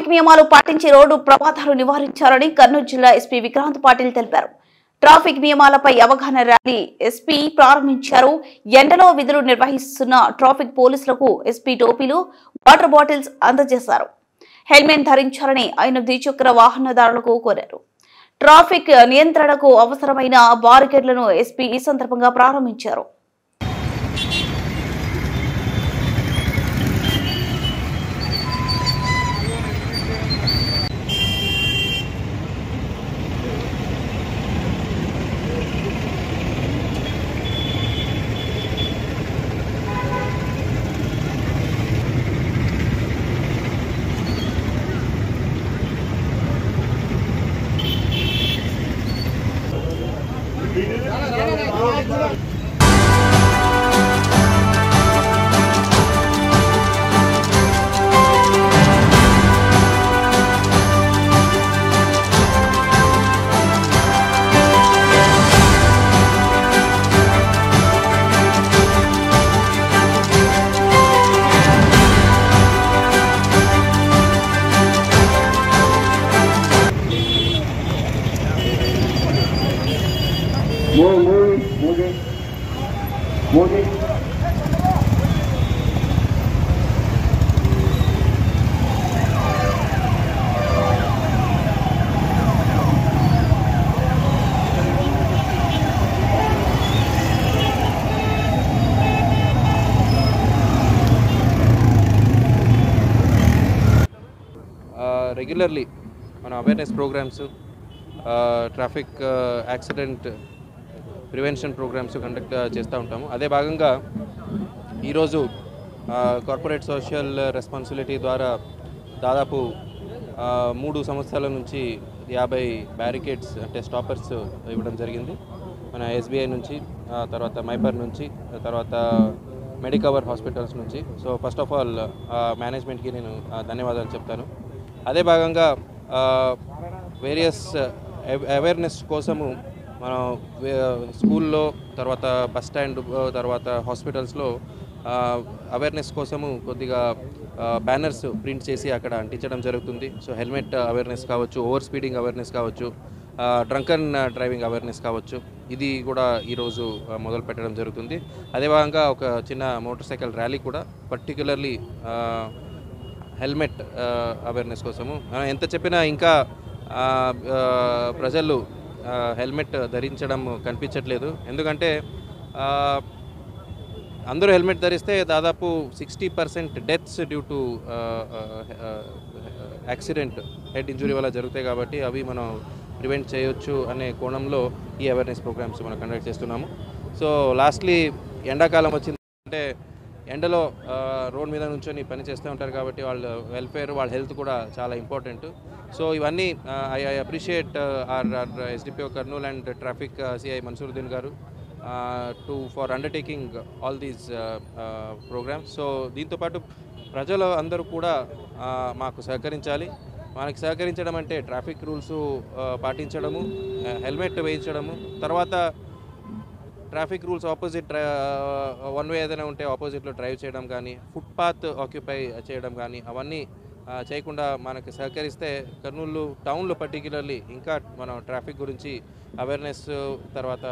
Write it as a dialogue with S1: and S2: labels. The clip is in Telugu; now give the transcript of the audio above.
S1: ట్రాఫిక్ నియమాలు పాటించి రోడ్డు ప్రమాదాలు నివారించాలని కర్నూలు జిల్లా ఎస్పీ విక్రాంత్ పాటిల్ తెలిపారు. ట్రాఫిక్ నియమాలపై అవగాహన ర్యాలీ ఎస్పీ ప్రారంభించారు. ఎండలో విధులు నిర్వహిస్తున్న ట్రాఫిక్ పోలీసులకు ఎస్పీ టోపీలు, వాటర్ బాటిల్స్ అందజేశారు. హెల్మెట్ ధరించాలని ఆయన ద్విచక్ర వాహనదారులకు కోరారు. ట్రాఫిక్ నియంత్రణకు అవసరమైన బారికేడ్లను ఎస్పీ ఈ సందర్భంగా ప్రారంభించారు.
S2: Moving.
S3: Regularly on awareness programs, traffic accident prevention programmes conduct చేస్తూ ఉంటాము. అదే భాగంగా ఈరోజు కార్పొరేట్ సోషల్ రెస్పాన్సిబిలిటీ ద్వారా దాదాపు 3 సంవత్సరాల నుంచి 50 బ్యారికేడ్స్ అంటే స్టాపర్స్ ఇవ్వడం జరిగింది. మన ఎస్బీఐ నుంచి, తర్వాత మైపర్ నుంచి, తర్వాత మెడికవర్ హాస్పిటల్స్ నుంచి. సో ఫస్ట్ ఆఫ్ ఆల్ మేనేజ్మెంట్కి నేను ధన్యవాదాలు చెప్తాను. అదే భాగంగా వేరియస్ అవేర్నెస్ కోసము మనం స్కూల్లో, తర్వాత బస్ స్టాండ్, తర్వాత హాస్పిటల్స్లో అవేర్నెస్ కోసము కొద్దిగా బ్యానర్స్ ప్రింట్ చేసి అక్కడ అంటించడం జరుగుతుంది. సో హెల్మెట్ అవేర్నెస్ కావచ్చు, ఓవర్ స్పీడింగ్ అవేర్నెస్ కావచ్చు, డ్రంకన్ డ్రైవింగ్ అవేర్నెస్ కావచ్చు, ఇది కూడా ఈరోజు మొదలు పెట్టడం జరుగుతుంది. అదే భాగంగా ఒక చిన్న మోటార్ సైకిల్ ర్యాలీ కూడా పర్టికులర్లీ హెల్మెట్ అవేర్నెస్ కోసము. ఎంత చెప్పినా ఇంకా ప్రజలు హెల్మెట్ ధరించడం కనిపించట్లేదు. ఎందుకంటే అందరూ హెల్మెట్ ధరిస్తే దాదాపు 60% deaths due to accident, head injury వల్ల జరుగుతాయి. కాబట్టి అవి మనం ప్రివెంట్ చేయొచ్చు అనే కోణంలో ఈ అవేర్నెస్ ప్రోగ్రామ్స్ మనం కండక్ట్ చేస్తున్నాము. సో లాస్ట్లీ ఎండాకాలం వచ్చిందంటే ఎండలో రోడ్ మీద నుంచొని పని చేస్తూ ఉంటారు కాబట్టి వాళ్ళ వెల్ఫేర్, వాళ్ళ హెల్త్ కూడా చాలా ఇంపార్టెంట్. సో ఇవన్నీ I appreciate our SDPO Kurnool and traffic CI Mansuruddin garu for undertaking all these programs. So దీంతోపాటు ప్రజలు అందరూ కూడా మాకు సహకరించాలి. మనకి సహకరించడం అంటే ట్రాఫిక్ రూల్స్ పాటించడము, హెల్మెట్ వేయించడము, తర్వాత traffic rules opposite one way ఏదైనా ఉంటే ఆపోజిట్లో డ్రైవ్ చేయడం కానీ, ఫుట్పాత్ ఆక్యుపై చేయడం కానీ, అవన్నీ చేయకుండా మనకి సహకరిస్తే కర్నూలు టౌన్లో పర్టిక్యులర్లీ ఇంకా మనం ట్రాఫిక్ గురించి అవేర్నెస్, తర్వాత